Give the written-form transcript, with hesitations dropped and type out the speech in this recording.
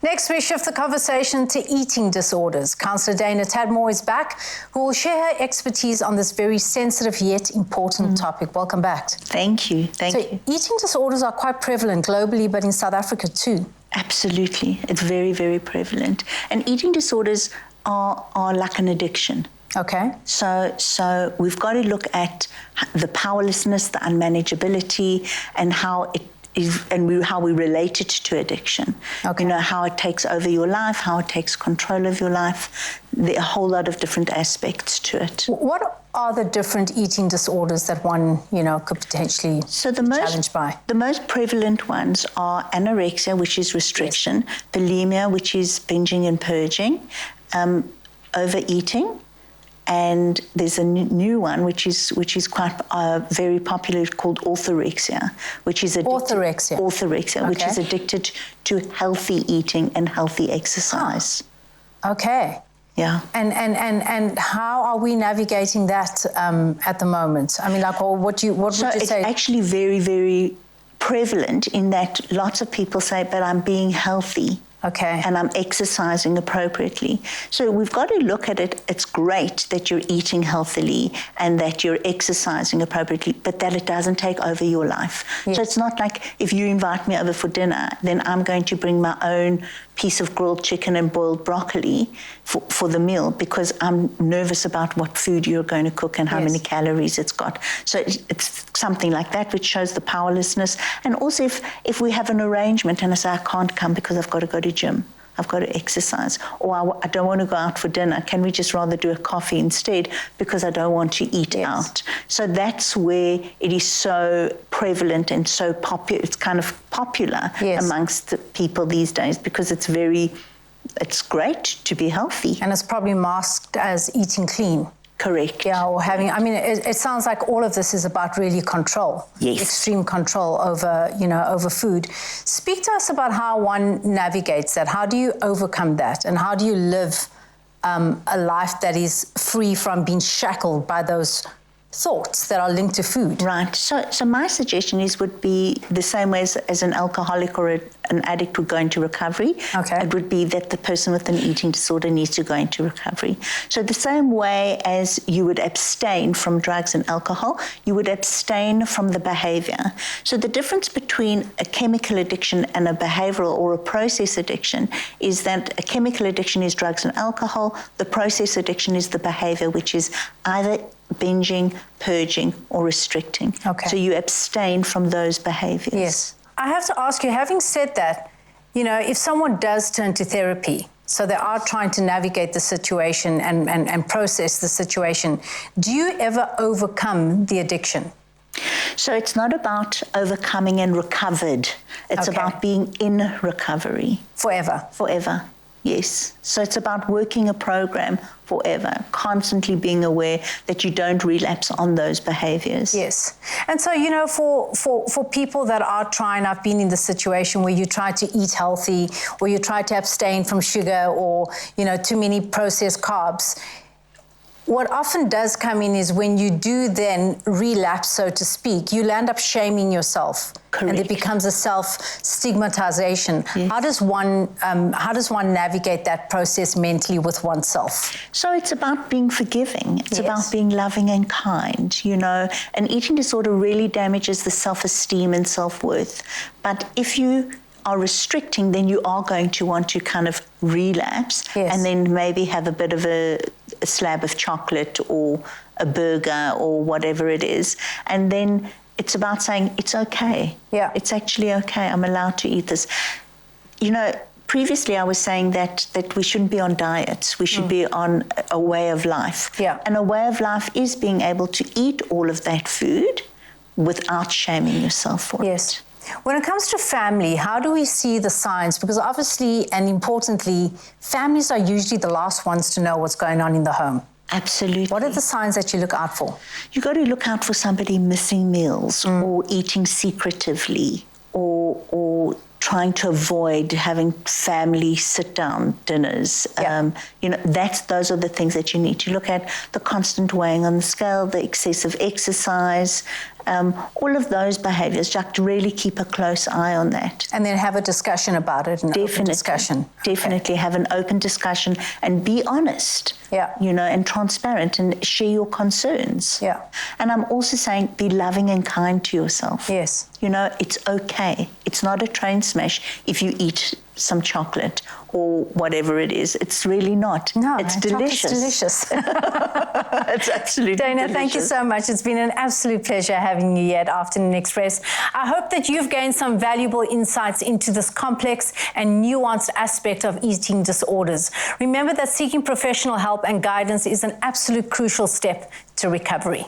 Next, we shift the conversation to eating disorders. Councillor Dana Tadmor is back, who will share her expertise on this very sensitive yet important topic. Welcome back. Thank you. Thank you. Eating disorders are quite prevalent globally, but in South Africa too. Absolutely. It's very, very prevalent. And eating disorders are like an addiction. Okay. So we've got to look at the powerlessness, the unmanageability, and how it is, and how we relate it to addiction. Okay. You know, how it takes over your life, how it takes control of your life. There are a whole lot of different aspects to it. What are the different eating disorders that one, could potentially challenged by? The most prevalent ones are anorexia, which is restriction, bulimia, which is binging and purging, overeating, and there's a new one which is quite very popular, called orthorexia, which is orthorexia, which is addicted to healthy eating and healthy exercise. Okay. Yeah. And how are we navigating that at the moment? I mean, what would you say? It's actually very, very prevalent in that lots of people say, but I'm being healthy. Okay. And I'm exercising appropriately. So we've got to look at it. It's great that you're eating healthily and that you're exercising appropriately, but that it doesn't take over your life. Yes. So it's not like if you invite me over for dinner, then I'm going to bring my own piece of grilled chicken and boiled broccoli for the meal, because I'm nervous about what food you're going to cook and how many calories it's got. So it's something like that, which shows the powerlessness. And also if we have an arrangement and I say, I can't come because I've got to go to gym, I've got to exercise, or I don't want to go out for dinner, can we just rather do a coffee instead because I don't want to eat out? So that's where it is so prevalent and so popular. It's kind of popular amongst the people these days because it's great to be healthy. And it's probably masked as eating clean. Correct. Yeah, or having, it sounds like all of this is about really control. Yes. Extreme control over food. Speak to us about how one navigates that. How do you overcome that? And how do you live a life that is free from being shackled by those thoughts that are linked to food? Right. So my suggestion would be the same way as an alcoholic or an addict would go into recovery. Okay. It would be that the person with an eating disorder needs to go into recovery. So the same way as you would abstain from drugs and alcohol, you would abstain from the behavior. So the difference between a chemical addiction and a behavioral or a process addiction is that a chemical addiction is drugs and alcohol. The process addiction is the behavior, which is either binging, purging, or restricting. Okay. So you abstain from those behaviors. Yes. I have to ask you, having said that, if someone does turn to therapy, so they are trying to navigate the situation and process the situation, do you ever overcome the addiction? So it's not about overcoming and recovered. It's about being in recovery. Forever? Forever. Yes. So it's about working a program forever, constantly being aware that you don't relapse on those behaviors. Yes. And so, for people that are trying, I've been in the situation where you try to eat healthy or you try to abstain from sugar or, too many processed carbs. What often does come in is when you do then relapse, so to speak, you'll end up shaming yourself. Correct. And it becomes a self-stigmatization. Yes. How does one navigate that process mentally with oneself? So it's about being forgiving. It's about being loving and kind. An eating disorder really damages the self-esteem and self-worth. But if you are restricting, then you are going to want to kind of relapse and then maybe have a bit of a slab of chocolate or a burger or whatever it is. And then it's about saying, it's okay. Yeah. It's actually okay. I'm allowed to eat this. Previously I was saying that we shouldn't be on diets. We should be on a way of life. Yeah. And a way of life is being able to eat all of that food without shaming yourself for it. When it comes to family, how do we see the signs? Because obviously and importantly, families are usually the last ones to know what's going on in the home. Absolutely. What are the signs that you look out for? You got to look out for somebody missing meals or eating secretively or trying to avoid having family sit-down dinners. Those are the things that you need to look at. The constant weighing on the scale, the excessive exercise, all of those behaviors, just really keep a close eye on that. And then have a discussion about it, an open discussion. Definitely have an open discussion and be honest, and transparent and share your concerns. Yeah. And I'm also saying be loving and kind to yourself. Yes. It's okay. It's not a train smash if you eat some chocolate or whatever it is. It's really not. No, it's delicious. Delicious. It's absolutely Dana, delicious. thank you so much. It's been an absolute pleasure having you here at Afternoon Express. I hope that you've gained some valuable insights into this complex and nuanced aspect of eating disorders. Remember that seeking professional help and guidance is an absolute crucial step to recovery.